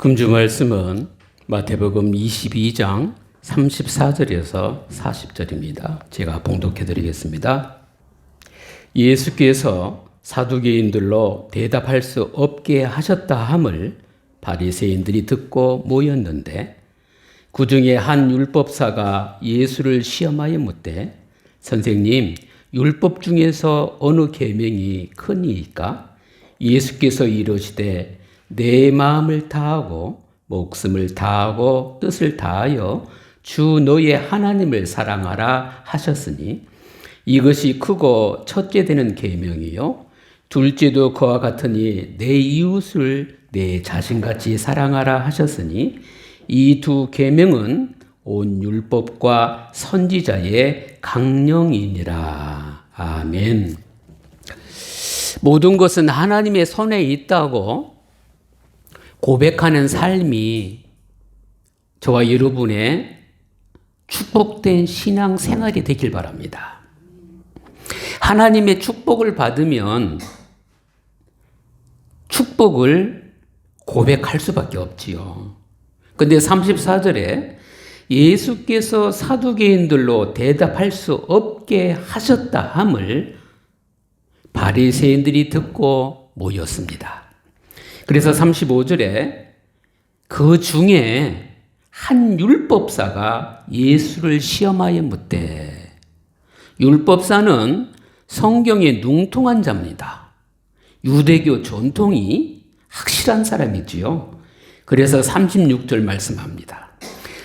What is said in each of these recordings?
금주 말씀은 마태복음 22장 34절에서 40절입니다. 제가 봉독해 드리겠습니다. 예수께서 사두개인들로 대답할 수 없게 하셨다 함을 바리새인들이 듣고 모였는데 그 중에 한 율법사가 예수를 시험하여 묻되 선생님, 율법 중에서 어느 계명이 크니이까? 예수께서 이르시되 내 마음을 다하고 목숨을 다하고 뜻을 다하여 주 너의 하나님을 사랑하라 하셨으니 이것이 크고 첫째 되는 계명이요 둘째도 그와 같으니 내 이웃을 내 자신같이 사랑하라 하셨으니 이 두 계명은 온 율법과 선지자의 강령이니라. 아멘. 모든 것은 하나님의 손에 있다고 고백하는 삶이 저와 여러분의 축복된 신앙 생활이 되길 바랍니다. 하나님의 축복을 받으면 축복을 고백할 수밖에 없지요. 근데 34절에 예수께서 사두개인들로 대답할 수 없게 하셨다 함을 바리새인들이 듣고 모였습니다. 그래서 35절에 그 중에 한 율법사가 예수를 시험하여 묻되, 율법사는 성경에 융통한 자입니다. 유대교 전통이 확실한 사람이지요. 그래서 36절 말씀합니다.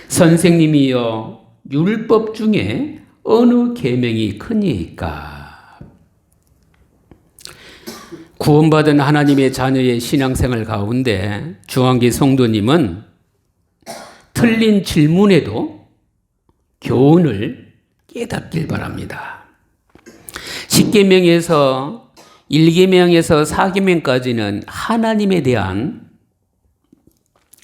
선생님이여, 율법 중에 어느 계명이 크니이까? 구원받은 하나님의 자녀의 신앙생활 가운데 중앙기 성도님은 틀린 질문에도 교훈을 깨닫길 바랍니다. 10계명에서 1계명에서 4계명까지는 하나님에 대한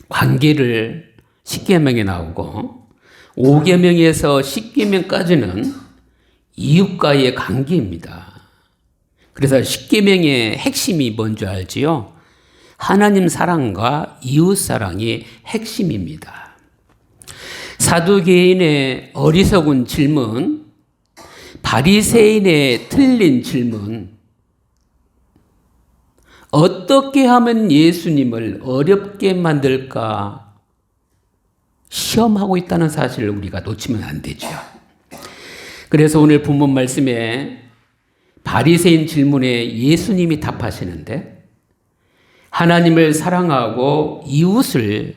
관계를 10계명에 나오고 5계명에서 10계명까지는 이웃과의 관계입니다. 그래서 10계명의 핵심이 뭔지 알지요? 하나님 사랑과 이웃 사랑이 핵심입니다. 사두개인의 어리석은 질문, 바리새인의 틀린 질문, 어떻게 하면 예수님을 어렵게 만들까 시험하고 있다는 사실을 우리가 놓치면 안 되죠. 그래서 오늘 본문 말씀에 바리새인 질문에 예수님이 답하시는데 하나님을 사랑하고 이웃을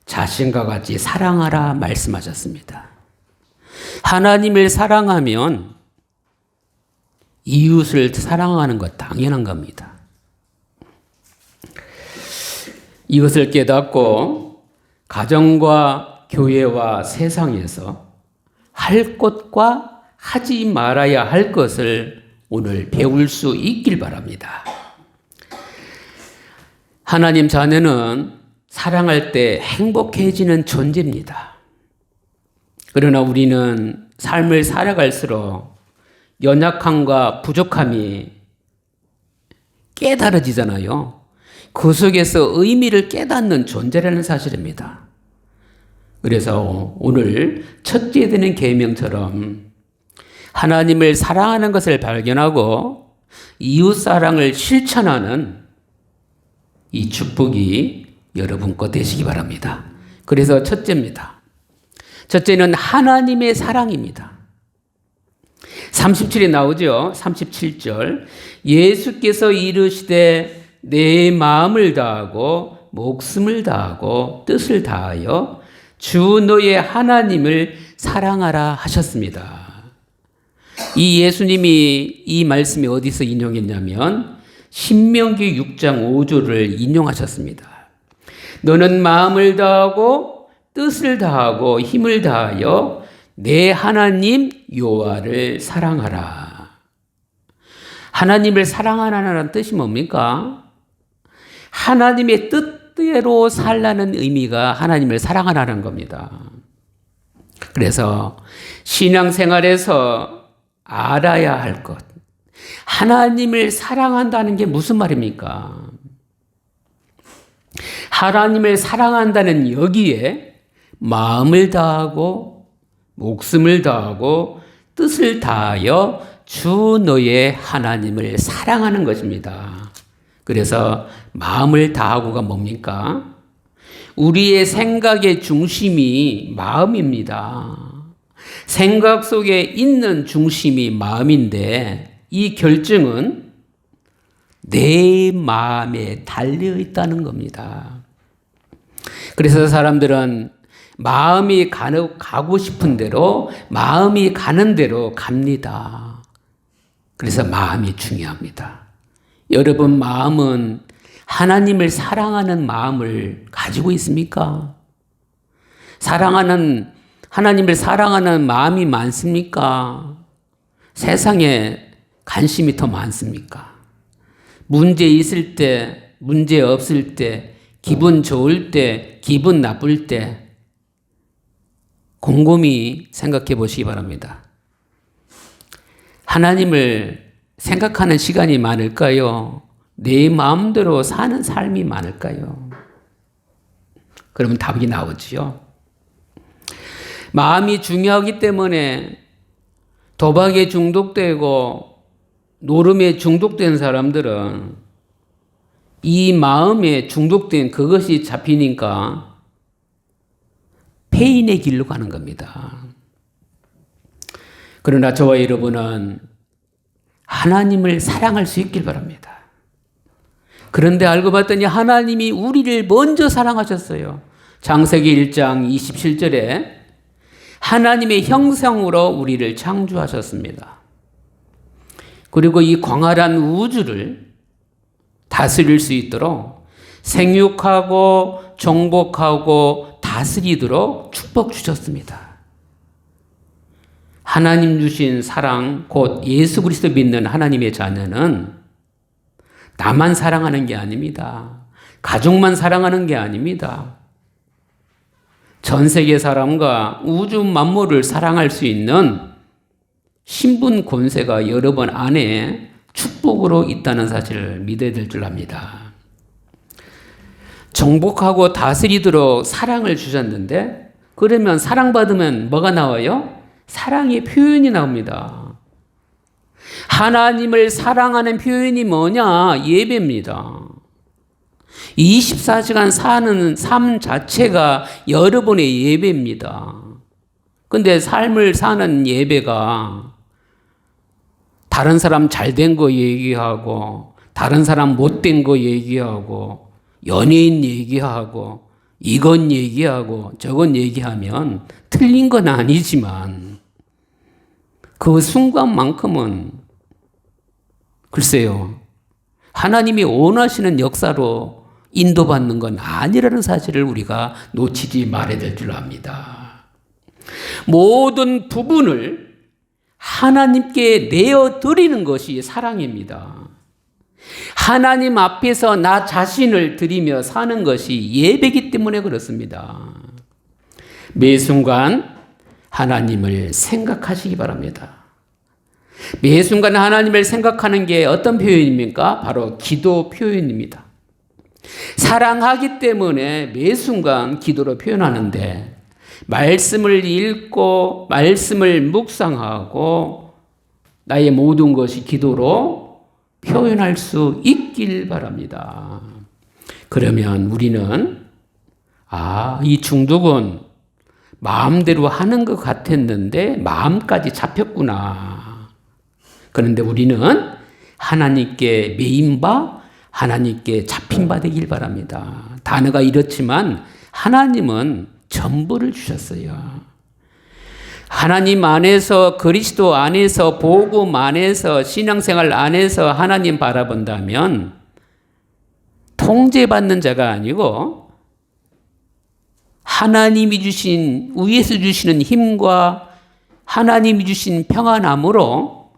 자신과 같이 사랑하라 말씀하셨습니다. 하나님을 사랑하면 이웃을 사랑하는 것 당연한 겁니다. 이것을 깨닫고 가정과 교회와 세상에서 할 것과 하지 말아야 할 것을 오늘 배울 수 있길 바랍니다. 하나님 자녀는 사랑할 때 행복해지는 존재입니다. 그러나 우리는 삶을 살아갈수록 연약함과 부족함이 깨달아지잖아요. 그 속에서 의미를 깨닫는 존재라는 사실입니다. 그래서 오늘 첫째 되는 계명처럼 하나님을 사랑하는 것을 발견하고 이웃 사랑을 실천하는 이 축복이 여러분 것 되시기 바랍니다. 그래서 첫째입니다. 첫째는 하나님의 사랑입니다. 37에 나오죠. 37절. 예수께서 이르시되 내 마음을 다하고 목숨을 다하고 뜻을 다하여 주 너의 하나님을 사랑하라 하셨습니다. 이 예수님이 이 말씀이 어디서 인용했냐면 신명기 6장 5절을 인용하셨습니다. 너는 마음을 다하고 뜻을 다하고 힘을 다하여 내 하나님 여호와를 사랑하라. 하나님을 사랑하라는 뜻이 뭡니까? 하나님의 뜻대로 살라는 의미가 하나님을 사랑하라는 겁니다. 그래서 신앙생활에서 알아야 할 것, 하나님을 사랑한다는 게 무슨 말입니까? 하나님을 사랑한다는 여기에 마음을 다하고 목숨을 다하고 뜻을 다하여 주 너의 하나님을 사랑하는 것입니다. 그래서 마음을 다하고가 뭡니까? 우리의 생각의 중심이 마음입니다. 생각 속에 있는 중심이 마음인데 이 결정은 내 마음에 달려 있다는 겁니다. 그래서 사람들은 마음이 가고 싶은 대로, 마음이 가는 대로 갑니다. 그래서 마음이 중요합니다. 여러분 마음은 하나님을 사랑하는 마음을 가지고 있습니까? 하나님을 사랑하는 마음이 많습니까? 세상에 관심이 더 많습니까? 문제 있을 때, 문제 없을 때, 기분 좋을 때, 기분 나쁠 때 곰곰이 생각해 보시기 바랍니다. 하나님을 생각하는 시간이 많을까요? 내 마음대로 사는 삶이 많을까요? 그러면 답이 나오지요. 마음이 중요하기 때문에 도박에 중독되고 노름에 중독된 사람들은 이 마음에 중독된 그것이 잡히니까 폐인의 길로 가는 겁니다. 그러나 저와 여러분은 하나님을 사랑할 수 있길 바랍니다. 그런데 알고 봤더니 하나님이 우리를 먼저 사랑하셨어요. 창세기 1장 27절에 하나님의 형상으로 우리를 창조하셨습니다. 그리고 이 광활한 우주를 다스릴 수 있도록 생육하고 정복하고 다스리도록 축복 주셨습니다. 하나님 주신 사랑, 곧 예수 그리스도 믿는 하나님의 자녀는 나만 사랑하는 게 아닙니다. 가족만 사랑하는 게 아닙니다. 전 세계 사람과 우주 만물을 사랑할 수 있는 신분 권세가 여러분 안에 축복으로 있다는 사실을 믿어야 될 줄 압니다. 정복하고 다스리도록 사랑을 주셨는데, 그러면 사랑받으면 뭐가 나와요? 사랑의 표현이 나옵니다. 하나님을 사랑하는 표현이 뭐냐? 예배입니다. 24시간 사는 삶 자체가 여러분의 예배입니다. 근데 삶을 사는 예배가 다른 사람 잘된 거 얘기하고, 다른 사람 못된 거 얘기하고, 연예인 얘기하고, 이건 얘기하고, 저건 얘기하면 틀린 건 아니지만, 그 순간만큼은 글쎄요, 하나님이 원하시는 역사로 인도받는 건 아니라는 사실을 우리가 놓치지 말아야 될 줄 압니다. 모든 부분을 하나님께 내어드리는 것이 사랑입니다. 하나님 앞에서 나 자신을 드리며 사는 것이 예배이기 때문에 그렇습니다. 매 순간 하나님을 생각하시기 바랍니다. 매 순간 하나님을 생각하는 게 어떤 표현입니까? 바로 기도 표현입니다. 사랑하기 때문에 매 순간 기도로 표현하는데, 말씀을 읽고 말씀을 묵상하고 나의 모든 것이 기도로 표현할 수 있길 바랍니다. 그러면 우리는 이 중독은 마음대로 하는 것 같았는데 마음까지 잡혔구나. 그런데 우리는 하나님께 매인 바, 하나님께 잡힌 바 되길 바랍니다. 단어가 이렇지만 하나님은 전부를 주셨어요. 하나님 안에서, 그리스도 안에서, 복음 안에서, 신앙생활 안에서 하나님 바라본다면 통제받는 자가 아니고 하나님이 주신, 위에서 주시는 힘과 하나님이 주신 평안함으로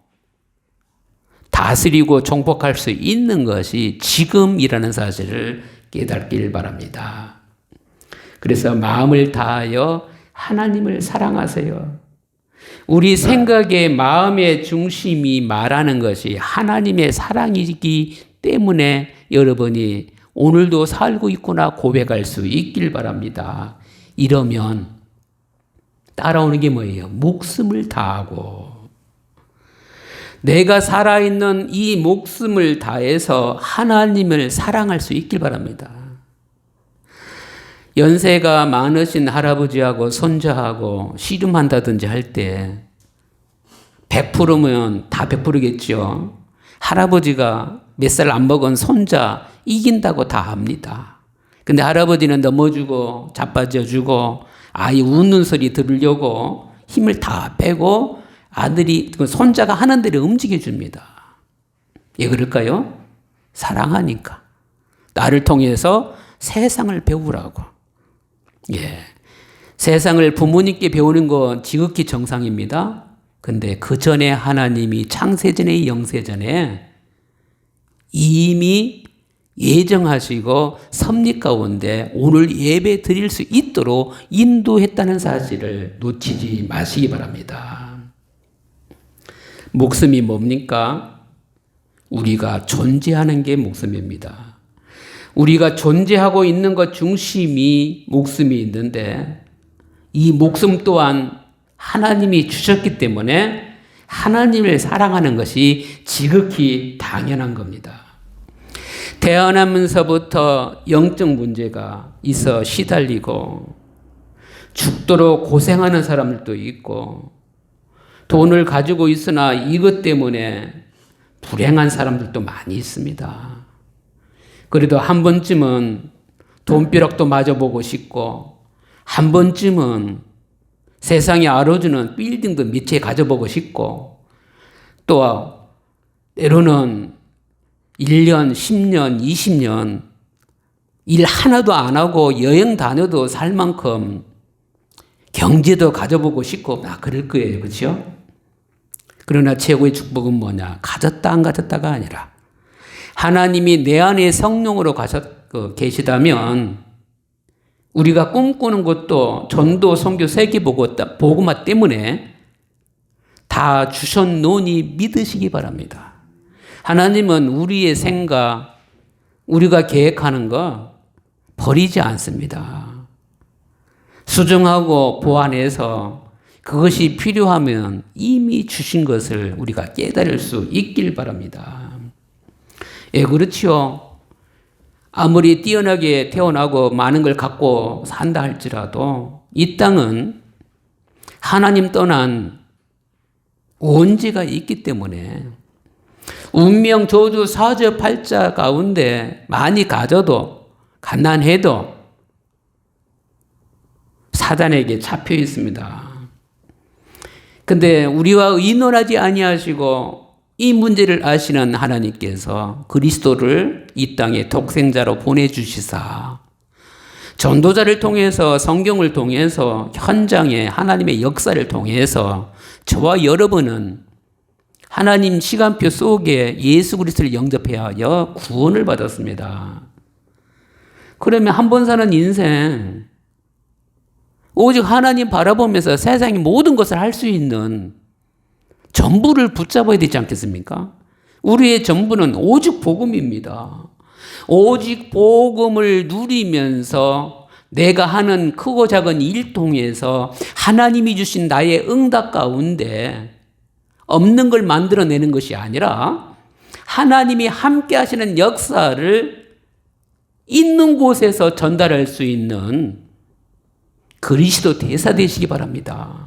다스리고 정복할 수 있는 것이 지금이라는 사실을 깨닫길 바랍니다. 그래서 마음을 다하여 하나님을 사랑하세요. 우리 생각의 마음의 중심이 말하는 것이 하나님의 사랑이기 때문에 여러분이 오늘도 살고 있구나 고백할 수 있길 바랍니다. 이러면 따라오는 게 뭐예요? 목숨을 다하고 내가 살아있는 이 목숨을 다해서 하나님을 사랑할 수 있길 바랍니다. 연세가 많으신 할아버지하고 손자하고 씨름한다든지 할 때 100%면 다 100%겠죠. 할아버지가 몇 살 안 먹은 손자 이긴다고 다 합니다. 근데 할아버지는 넘어주고 자빠져주고 아이 웃는 소리 들으려고 힘을 다 빼고 아들이 손자가 하는 대로 움직여줍니다. 왜 그럴까요? 사랑하니까. 나를 통해서 세상을 배우라고. 예, 세상을 부모님께 배우는 건 지극히 정상입니다. 근데 그 전에 하나님이 창세전에 영세전에 이미 예정하시고 섭리 가운데 오늘 예배 드릴 수 있도록 인도했다는 사실을 놓치지 마시기 바랍니다. 목숨이 뭡니까? 우리가 존재하는 게 목숨입니다. 우리가 존재하고 있는 것 중심이 목숨이 있는데 이 목숨 또한 하나님이 주셨기 때문에 하나님을 사랑하는 것이 지극히 당연한 겁니다. 태어나면서부터 영적 문제가 있어 시달리고 죽도록 고생하는 사람들도 있고 돈을 가지고 있으나 이것 때문에 불행한 사람들도 많이 있습니다. 그래도 한 번쯤은 돈벼락도 맞아보고 싶고 한 번쯤은 세상이 알아주는 빌딩도 몇 채 가져보고 싶고 또 때로는 1년, 10년, 20년 일 하나도 안 하고 여행 다녀도 살 만큼 경제도 가져보고 싶고 막 그럴 거예요. 그렇죠? 그러나 최고의 축복은 뭐냐? 가졌다 안 가졌다가 아니라 하나님이 내 안에 성령으로 계시다면 우리가 꿈꾸는 것도 전도, 선교, 세계 복음화 때문에 다 주셨노니 믿으시기 바랍니다. 하나님은 우리의 생각, 우리가 계획하는 거 버리지 않습니다. 수정하고 보완해서 그것이 필요하면 이미 주신 것을 우리가 깨달을 수 있길 바랍니다. 예, 그렇지요. 아무리 뛰어나게 태어나고 많은 걸 갖고 산다 할지라도 이 땅은 하나님 떠난 원죄가 있기 때문에 운명, 저주, 사죄, 팔자 가운데 많이 가져도 가난해도 사단에게 잡혀 있습니다. 근데 우리와 의논하지 아니하시고 이 문제를 아시는 하나님께서 그리스도를 이 땅에 독생자로 보내주시사 전도자를 통해서 성경을 통해서 현장에 하나님의 역사를 통해서 저와 여러분은 하나님 시간표 속에 예수 그리스도를 영접해야 하여 구원을 받았습니다. 그러면 한 번 사는 인생 오직 하나님 바라보면서 세상의 모든 것을 할 수 있는 전부를 붙잡아야 되지 않겠습니까? 우리의 전부는 오직 복음입니다. 오직 복음을 누리면서 내가 하는 크고 작은 일 통해서 하나님이 주신 나의 응답 가운데 없는 걸 만들어내는 것이 아니라 하나님이 함께 하시는 역사를 있는 곳에서 전달할 수 있는 그리스도 대사 되시기 바랍니다.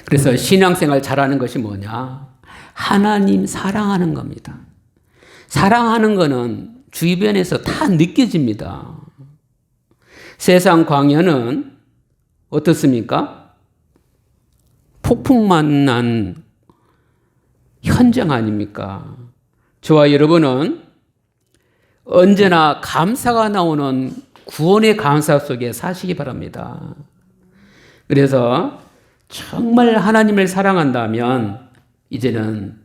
그래서 신앙생활 잘하는 것이 뭐냐? 하나님 사랑하는 겁니다. 사랑하는 것은 주변에서 다 느껴집니다. 세상 광야는 어떻습니까? 폭풍만 난 현장 아닙니까? 저와 여러분은 언제나 감사가 나오는 구원의 감사 속에 사시기 바랍니다. 그래서 정말 하나님을 사랑한다면 이제는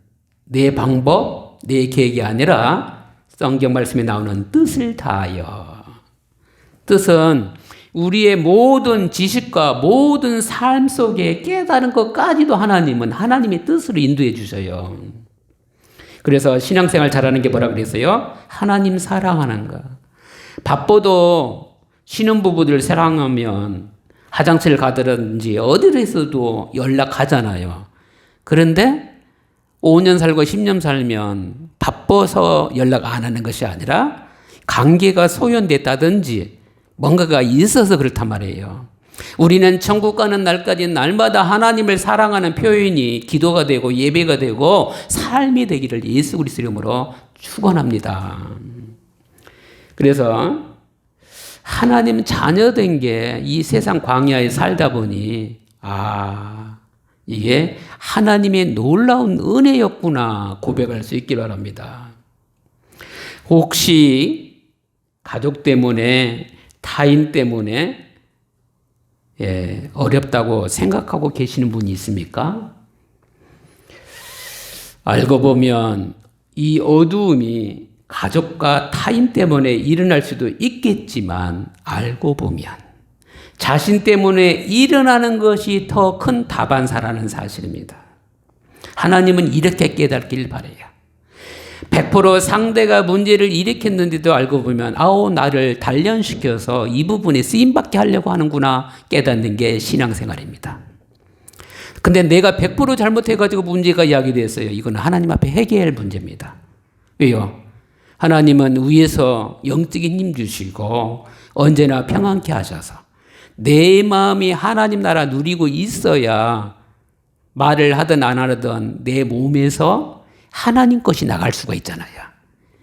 내 방법, 내 계획이 아니라 성경 말씀에 나오는 뜻을 다하여. 뜻은 우리의 모든 지식과 모든 삶 속에 깨달은 것까지도 하나님은 하나님의 뜻으로 인도해 주셔요. 그래서 신앙생활 잘하는 게 뭐라 그랬어요? 하나님 사랑하는 거. 바빠도 신혼부부들 사랑하면 화장실 가든지 어디에서도 연락하잖아요. 그런데 5년 살고 10년 살면 바빠서 연락 안 하는 것이 아니라 관계가 소연됐다든지 뭔가가 있어서 그렇단 말이에요. 우리는 천국 가는 날까지 날마다 하나님을 사랑하는 표현이 기도가 되고 예배가 되고 삶이 되기를 예수 그리스도 이름으로 축원합니다. 그래서 하나님 자녀된 게 이 세상 광야에 살다 보니 이게 하나님의 놀라운 은혜였구나 고백할 수 있길 바랍니다. 혹시 가족 때문에 타인 때문에 어렵다고 생각하고 계시는 분이 있습니까? 알고 보면 이 어두움이 가족과 타인 때문에 일어날 수도 있겠지만 알고 보면 자신 때문에 일어나는 것이 더 큰 다반사라는 사실입니다. 하나님은 이렇게 깨닫길 바라요. 100% 상대가 문제를 일으켰는데도 알고 보면 나를 단련시켜서 이 부분에 쓰임받게 하려고 하는구나 깨닫는 게 신앙생활입니다. 근데 내가 100% 잘못해가지고 문제가 야기됐어요. 이건 하나님 앞에 회개할 문제입니다. 왜요? 하나님은 위에서 영적인 힘 주시고 언제나 평안케 하셔서 내 마음이 하나님 나라 누리고 있어야 말을 하든 안 하든 내 몸에서 하나님 것이 나갈 수가 있잖아요.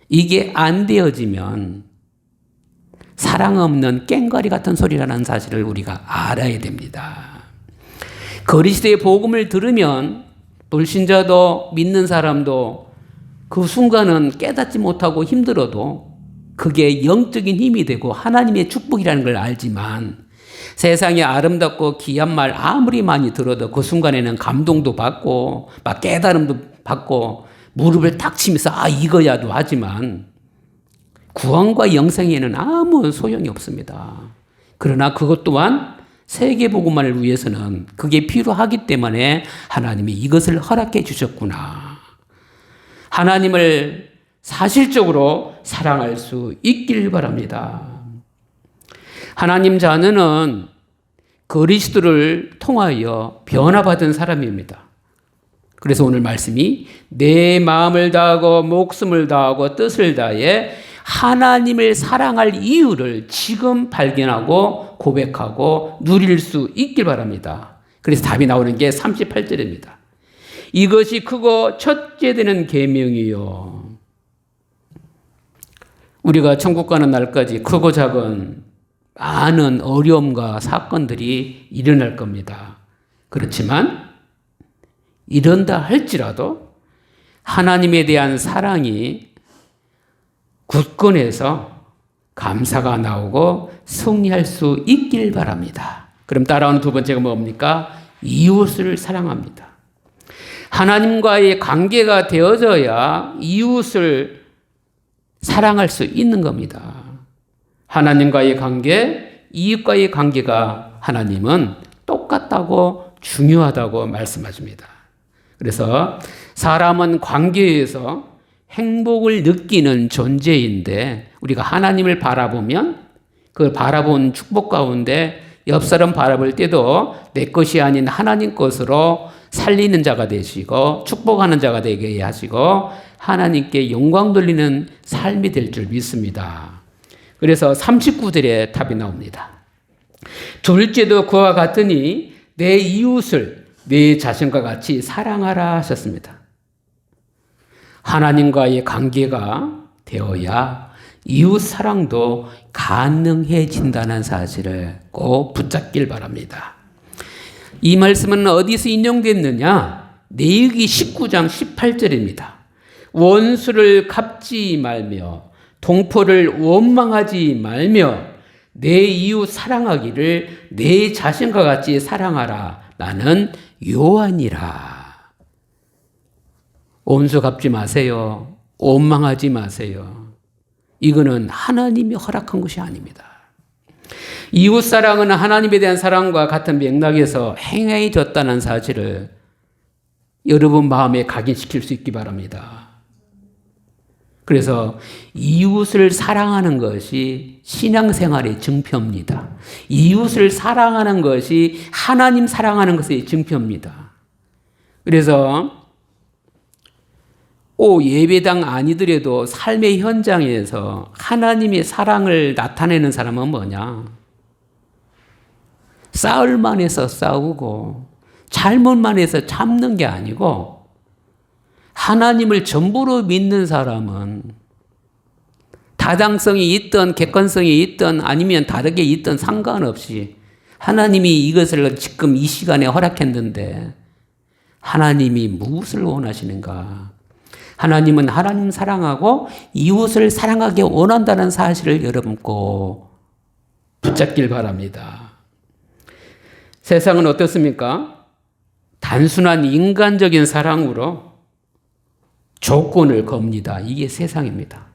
이게 안 되어지면 사랑 없는 깽가리 같은 소리라는 사실을 우리가 알아야 됩니다. 그리스도의 복음을 들으면 불신자도 믿는 사람도 그 순간은 깨닫지 못하고 힘들어도 그게 영적인 힘이 되고 하나님의 축복이라는 걸 알지만 세상에 아름답고 귀한 말 아무리 많이 들어도 그 순간에는 감동도 받고 막 깨달음도 받고 무릎을 탁 치면서 이거야도 하지만 구원과 영생에는 아무 소용이 없습니다. 그러나 그것 또한 세계복음만을 위해서는 그게 필요하기 때문에 하나님이 이것을 허락해 주셨구나. 하나님을 사실적으로 사랑할 수 있길 바랍니다. 하나님 자녀는 그리스도를 통하여 변화받은 사람입니다. 그래서 오늘 말씀이 내 마음을 다하고 목숨을 다하고 뜻을 다해 하나님을 사랑할 이유를 지금 발견하고 고백하고 누릴 수 있길 바랍니다. 그래서 답이 나오는 게 38절입니다. 이것이 크고 첫째 되는 계명이요. 우리가 천국 가는 날까지 크고 작은 많은 어려움과 사건들이 일어날 겁니다. 그렇지만 이런다 할지라도 하나님에 대한 사랑이 굳건해서 감사가 나오고 승리할 수 있길 바랍니다. 그럼 따라오는 두 번째가 뭡니까? 이웃을 사랑합니다. 하나님과의 관계가 되어져야 이웃을 사랑할 수 있는 겁니다. 하나님과의 관계, 이웃과의 관계가 하나님은 똑같다고 중요하다고 말씀하십니다. 그래서 사람은 관계에서 행복을 느끼는 존재인데 우리가 하나님을 바라보면 그 바라본 축복 가운데 옆 사람 바라볼 때도 내 것이 아닌 하나님 것으로 살리는 자가 되시고 축복하는 자가 되게 하시고 하나님께 영광 돌리는 삶이 될 줄 믿습니다. 그래서 39절에 답이 나옵니다. 둘째도 그와 같으니 내 이웃을 내 자신과 같이 사랑하라 하셨습니다. 하나님과의 관계가 되어야 이웃 사랑도 가능해진다는 사실을 꼭 붙잡길 바랍니다. 이 말씀은 어디서 인용됐느냐? 레위기 19장 18절입니다. 원수를 갚지 말며 동포를 원망하지 말며 내 이웃 사랑하기를 내 자신과 같이 사랑하라. 나는 요한이라. 원수 갚지 마세요. 원망하지 마세요. 이거는 하나님이 허락한 것이 아닙니다. 이웃 사랑은 하나님에 대한 사랑과 같은 맥락에서 행해졌다는 사실을 여러분 마음에 각인시킬 수 있기 바랍니다. 그래서 이웃을 사랑하는 것이 신앙생활의 증표입니다. 이웃을 사랑하는 것이 하나님 사랑하는 것의 증표입니다. 그래서 예배당 아니더라도 삶의 현장에서 하나님의 사랑을 나타내는 사람은 뭐냐? 싸울만 해서 싸우고 잘못만 해서 참는 게 아니고 하나님을 전부로 믿는 사람은 타당성이 있든 객관성이 있든 아니면 다르게 있든 상관없이 하나님이 이것을 지금 이 시간에 허락했는데 하나님이 무엇을 원하시는가? 하나님은 하나님 사랑하고 이웃을 사랑하게 원한다는 사실을 여러분 꼭 붙잡길 바랍니다. 세상은 어떻습니까? 단순한 인간적인 사랑으로 조건을 겁니다. 이게 세상입니다.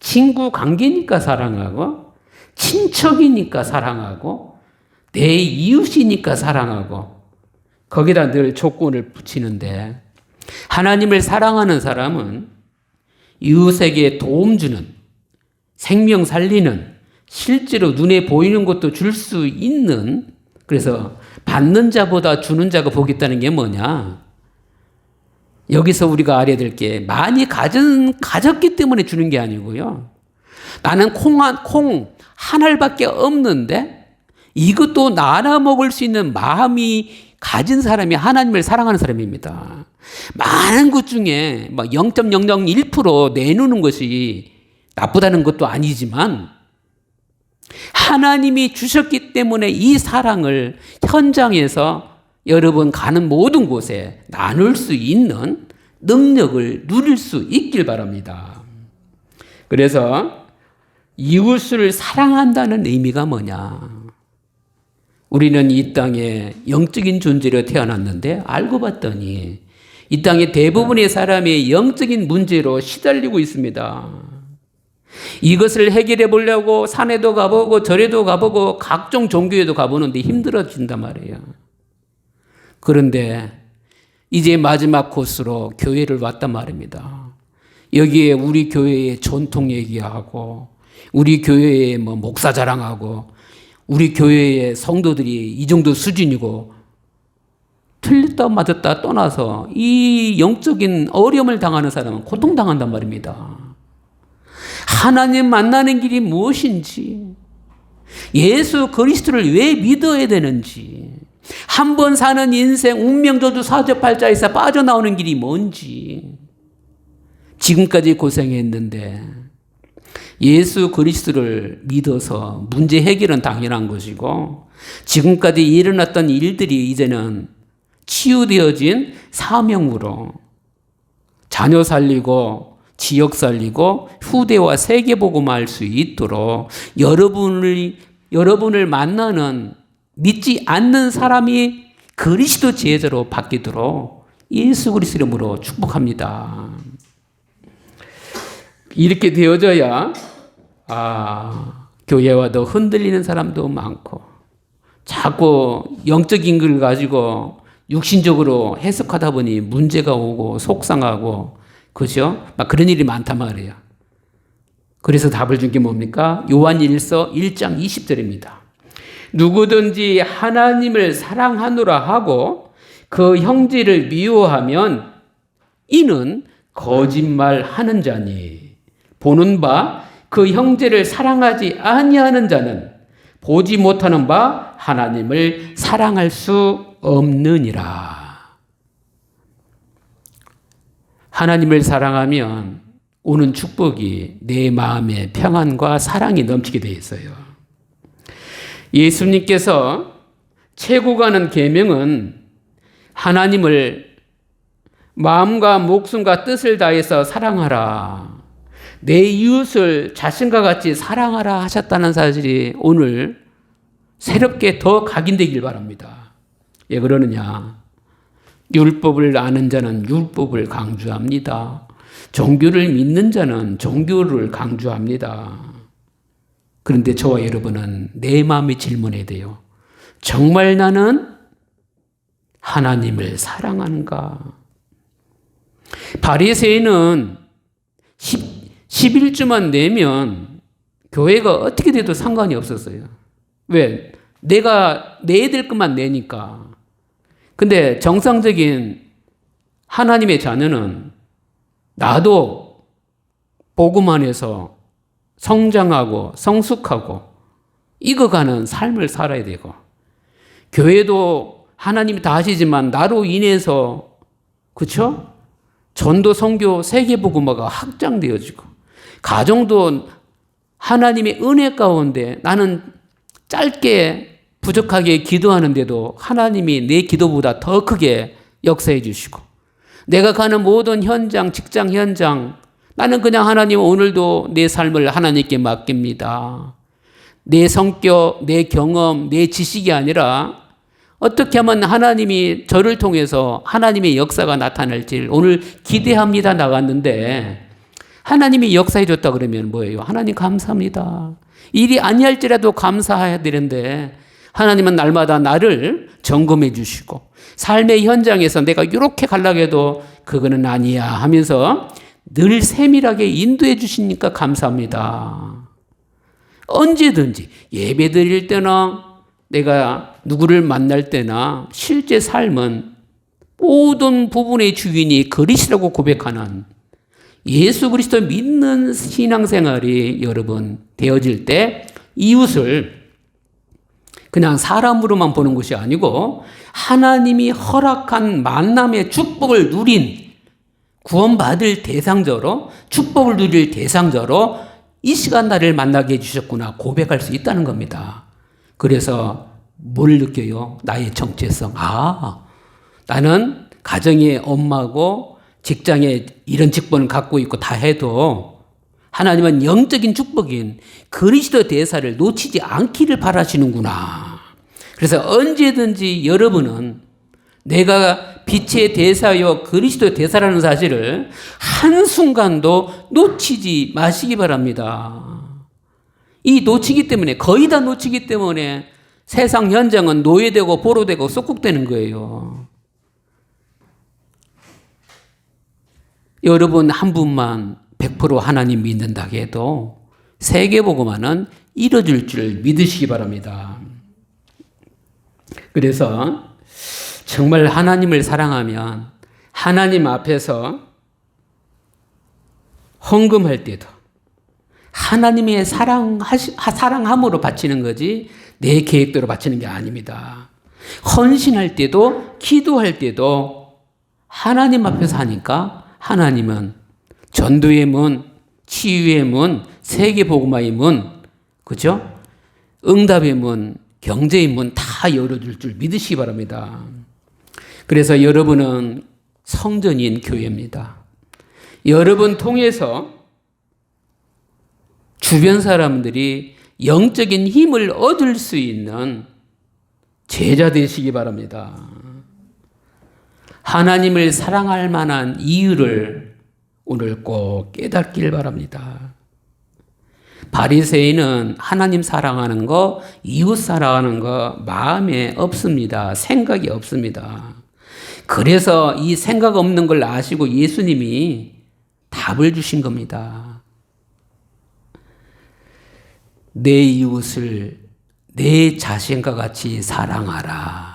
친구 관계니까 사랑하고, 친척이니까 사랑하고, 내 이웃이니까 사랑하고, 거기다 늘 조건을 붙이는데, 하나님을 사랑하는 사람은 이웃에게 도움 주는, 생명 살리는, 실제로 눈에 보이는 것도 줄 수 있는, 그래서 받는 자보다 주는 자가 복이 있다는 게 뭐냐? 여기서 우리가 알아야 될 게 많이 가졌기 때문에 주는 게 아니고요. 나는 콩 한 알밖에 없는데 이것도 나눠 먹을 수 있는 마음이 가진 사람이 하나님을 사랑하는 사람입니다. 많은 것 중에 0.001% 내놓는 것이 나쁘다는 것도 아니지만 하나님이 주셨기 때문에 이 사랑을 현장에서 여러분 가는 모든 곳에 나눌 수 있는 능력을 누릴 수 있길 바랍니다. 그래서 이웃을 사랑한다는 의미가 뭐냐? 우리는 이 땅에 영적인 존재로 태어났는데 알고 봤더니 이 땅의 대부분의 사람이 영적인 문제로 시달리고 있습니다. 이것을 해결해 보려고 산에도 가보고 절에도 가보고 각종 종교에도 가보는데 힘들어진단 말이에요. 그런데 이제 마지막 코스로 교회를 왔단 말입니다. 여기에 우리 교회의 전통 얘기하고 우리 교회의 목사 자랑하고 우리 교회의 성도들이 이 정도 수준이고 틀렸다 맞았다 떠나서 이 영적인 어려움을 당하는 사람은 고통당한단 말입니다. 하나님 만나는 길이 무엇인지, 예수 그리스도를 왜 믿어야 되는지, 한 번 사는 인생 운명저주 사주팔자에서 빠져나오는 길이 뭔지, 지금까지 고생했는데 예수 그리스도를 믿어서 문제 해결은 당연한 것이고 지금까지 일어났던 일들이 이제는 치유되어진 사명으로 자녀 살리고 지역 살리고 후대와 세계 복음할 수 있도록 여러분을 만나는 믿지 않는 사람이 그리스도 제자로 바뀌도록 예수 그리스도 이름으로 축복합니다. 이렇게 되어져야 교회와 더 흔들리는 사람도 많고 자꾸 영적인 걸 가지고 육신적으로 해석하다 보니 문제가 오고 속상하고 그죠? 막 그런 일이 많단 말이에요. 그래서 답을 준 게 뭡니까? 요한일서 1장 20절입니다. 누구든지 하나님을 사랑하노라 하고 그 형제를 미워하면 이는 거짓말하는 자니 보는 바 그 형제를 사랑하지 아니하는 자는 보지 못하는 바 하나님을 사랑할 수 없느니라. 하나님을 사랑하면 오는 축복이 내 마음에 평안과 사랑이 넘치게 되어 있어요. 예수님께서 채고 가는 계명은 하나님을 마음과 목숨과 뜻을 다해서 사랑하라. 내 이웃을 자신과 같이 사랑하라 하셨다는 사실이 오늘 새롭게 더 각인되길 바랍니다. 왜 그러느냐? 율법을 아는 자는 율법을 강조합니다. 종교를 믿는 자는 종교를 강조합니다. 그런데 저와 여러분은 내 마음에 질문해야 돼요. 정말 나는 하나님을 사랑하는가? 바리새인은 11주만 내면 교회가 어떻게 돼도 상관이 없었어요. 왜? 내가 내야 될 것만 내니까. 근데 정상적인 하나님의 자녀는 나도 복음 안에서 성장하고 성숙하고 익어가는 삶을 살아야 되고, 교회도 하나님이 다 하시지만 나로 인해서, 그렇죠? 전도, 선교, 세계복음화가 확장되어지고, 가정도 하나님의 은혜 가운데 나는 짧게 부족하게 기도하는데도 하나님이 내 기도보다 더 크게 역사해 주시고, 내가 가는 모든 현장, 직장 현장, 나는 그냥 하나님 오늘도 내 삶을 하나님께 맡깁니다. 내 성격, 내 경험, 내 지식이 아니라 어떻게 하면 하나님이 저를 통해서 하나님의 역사가 나타날지 오늘 기대합니다 나갔는데, 하나님이 역사해 줬다 그러면 뭐예요? 하나님 감사합니다. 일이 아니할지라도 감사해야 되는데 하나님은 날마다 나를 점검해 주시고, 삶의 현장에서 내가 이렇게 가려고 해도 그거는 아니야 하면서 늘 세밀하게 인도해 주시니까 감사합니다. 언제든지 예배 드릴 때나 내가 누구를 만날 때나 실제 삶은 모든 부분의 주인이 그리스도라고 고백하는 예수 그리스도 믿는 신앙생활이 여러분 되어질 때 이웃을 그냥 사람으로만 보는 것이 아니고 하나님이 허락한 만남의 축복을 누린, 구원받을 대상자로, 축복을 누릴 대상자로 이 시간 나를 만나게 해주셨구나 고백할 수 있다는 겁니다. 그래서 뭘 느껴요? 나의 정체성. 나는 가정의 엄마고 직장에 이런 직분을 갖고 있고 다 해도 하나님은 영적인 축복인 그리스도 대사를 놓치지 않기를 바라시는구나. 그래서 언제든지 여러분은 내가 빛의 대사요 그리스도 대사라는 사실을 한순간도 놓치지 마시기 바랍니다. 이 놓치기 때문에, 거의 다 놓치기 때문에 세상 현장은 노예되고 보로되고 쏙국되는 거예요. 여러분 한 분만 100% 하나님 믿는다 해도 세계복음화는 이뤄질 줄 믿으시기 바랍니다. 그래서 정말 하나님을 사랑하면 하나님 앞에서 헌금할 때도 하나님의 사랑함으로 바치는 거지 내 계획대로 바치는 게 아닙니다. 헌신할 때도 기도할 때도 하나님 앞에서 하니까 하나님은 전도의 문, 치유의 문, 세계복음화의 문, 그죠? 응답의 문, 경제의 문 다 열어줄 줄 믿으시기 바랍니다. 그래서 여러분은 성전인 교회입니다. 여러분 통해서 주변 사람들이 영적인 힘을 얻을 수 있는 제자 되시기 바랍니다. 하나님을 사랑할 만한 이유를 오늘 꼭 깨닫길 바랍니다. 바리새인은 하나님 사랑하는 거, 이웃 사랑하는 거 마음에 없습니다. 생각이 없습니다. 그래서 이 생각 없는 걸 아시고 예수님이 답을 주신 겁니다. 내 이웃을 내 자신과 같이 사랑하라.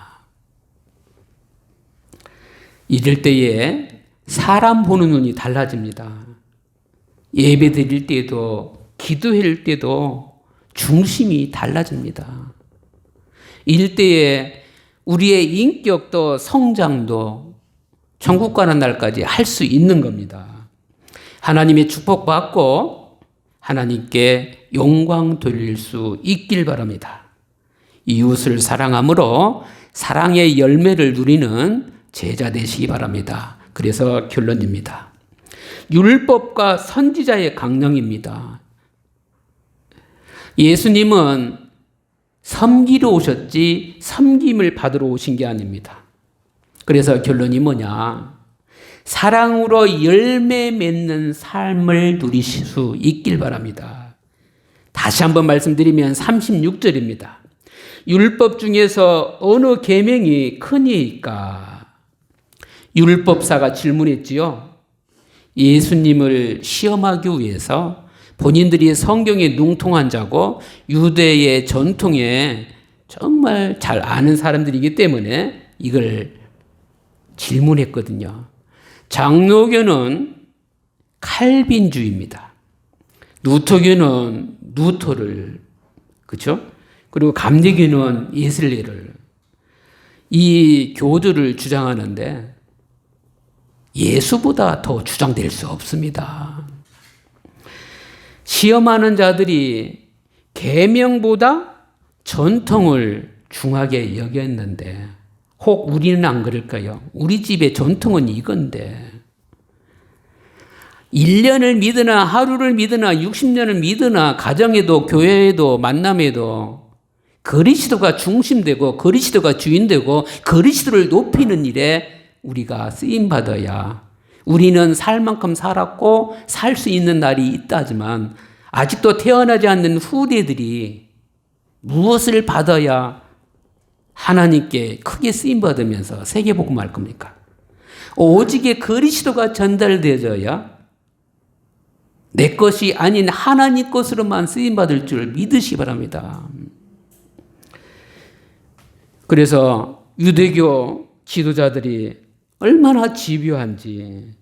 이럴 때에 사람 보는 눈이 달라집니다. 예배 드릴 때도 기도할 때도 중심이 달라집니다. 이럴 때에 우리의 인격도 성장도 천국 가는 날까지 할 수 있는 겁니다. 하나님의 축복받고 하나님께 영광 돌릴 수 있길 바랍니다. 이웃을 사랑함으로 사랑의 열매를 누리는 제자 되시기 바랍니다. 그래서 결론입니다. 율법과 선지자의 강령입니다. 예수님은 섬기러 오셨지 섬김을 받으러 오신 게 아닙니다. 그래서 결론이 뭐냐? 사랑으로 열매 맺는 삶을 누리실 수 있길 바랍니다. 다시 한번 말씀드리면 36절입니다. 율법 중에서 어느 계명이 크니까? 율법사가 질문했지요. 예수님을 시험하기 위해서 본인들이 성경에 능통한 자고 유대의 전통에 정말 잘 아는 사람들이기 때문에 이걸 질문했거든요. 장로교는 칼빈주의입니다. 루터교는 루터를, 그렇죠? 그리고 감리교는 예슬레를, 이 교들을 주장하는데 예수보다 더 주장될 수 없습니다. 시험하는 자들이 계명보다 전통을 중하게 여겼는데 혹 우리는 안 그럴까요? 우리 집의 전통은 이건데 1년을 믿으나 하루를 믿으나 60년을 믿으나 가정에도 교회에도 만남에도 그리스도가 중심되고 그리스도가 주인되고 그리스도를 높이는 일에 우리가 쓰임받아야 우리는 살 만큼 살았고 살 수 있는 날이 있다지만 아직도 태어나지 않는 후대들이 무엇을 받아야 하나님께 크게 쓰임받으면서 세계복음할 겁니까? 오직에 그리스도가 전달되어져야 내 것이 아닌 하나님 것으로만 쓰임받을 줄 믿으시기 바랍니다. 그래서 유대교 지도자들이 얼마나 집요한지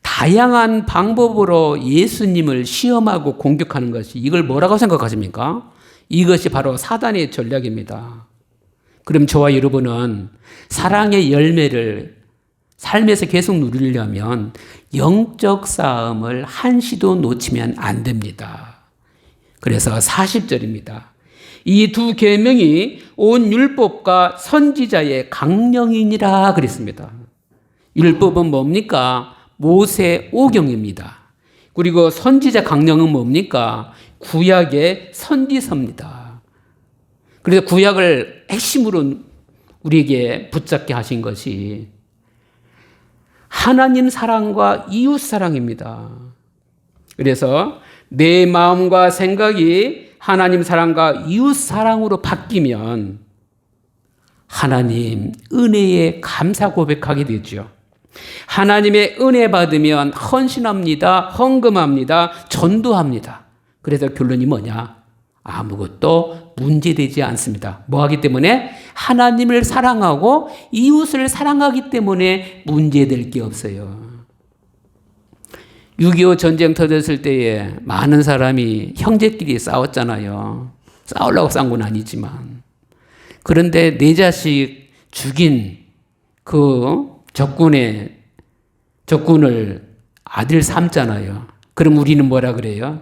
다양한 방법으로 예수님을 시험하고 공격하는 것이, 이걸 뭐라고 생각하십니까? 이것이 바로 사단의 전략입니다. 그럼 저와 여러분은 사랑의 열매를 삶에서 계속 누리려면 영적 싸움을 한시도 놓치면 안 됩니다. 그래서 40절입니다. 이 두 계명이 온 율법과 선지자의 강령이니라 그랬습니다. 율법은 뭡니까? 모세 오경입니다. 그리고 선지자 강령은 뭡니까? 구약의 선지서입니다. 그래서 구약을 핵심으로 우리에게 붙잡게 하신 것이 하나님 사랑과 이웃 사랑입니다. 그래서 내 마음과 생각이 하나님 사랑과 이웃 사랑으로 바뀌면 하나님 은혜에 감사 고백하게 되죠. 하나님의 은혜 받으면 헌신합니다. 헌금합니다. 전도합니다. 그래서 결론이 뭐냐? 아무것도 문제되지 않습니다. 뭐 하기 때문에? 하나님을 사랑하고 이웃을 사랑하기 때문에 문제될 게 없어요. 6.25 전쟁 터졌을 때에 많은 사람이 형제끼리 싸웠잖아요. 싸우려고 싸운 건 아니지만. 그런데 내 자식 죽인 그 적군을 아들 삼잖아요. 그럼 우리는 뭐라 그래요?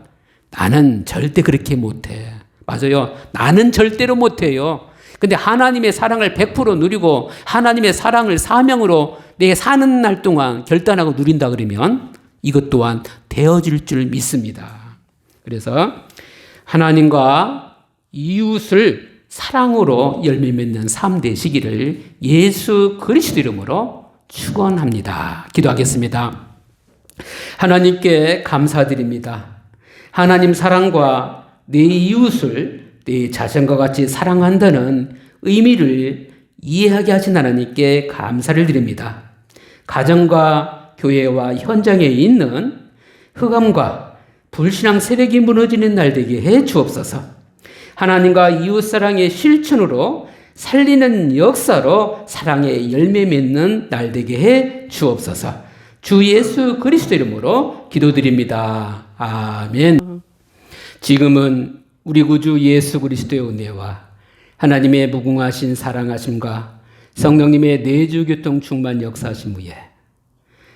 나는 절대 그렇게 못해. 맞아요. 나는 절대로 못해요. 근데 하나님의 사랑을 100% 누리고 하나님의 사랑을 사명으로 내가 사는 날 동안 결단하고 누린다 그러면 이것 또한 되어질 줄 믿습니다. 그래서 하나님과 이웃을 사랑으로 열매 맺는 삶 되시기를 예수 그리스도 이름으로 축원합니다. 기도하겠습니다. 하나님께 감사드립니다. 하나님 사랑과 내 이웃을 내 자신과 같이 사랑한다는 의미를 이해하게 하신 하나님께 감사를 드립니다. 가정과 교회와 현장에 있는 흑암과 불신앙 세력이 무너지는 날 되게 해 주옵소서. 하나님과 이웃사랑의 실천으로 살리는 역사로 사랑의 열매 맺는 날 되게 해 주옵소서. 주 예수 그리스도 이름으로 기도드립니다. 아멘. 지금은 우리 구주 예수 그리스도의 은혜와 하나님의 무궁하신 사랑하심과 성령님의 내주교통 충만 역사하심 후에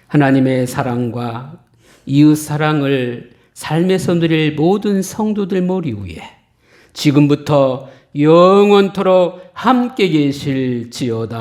하나님의 사랑과 이웃 사랑을 삶에서 누릴 모든 성도들 머리 위에 지금부터 영원토록 함께 계실지어다.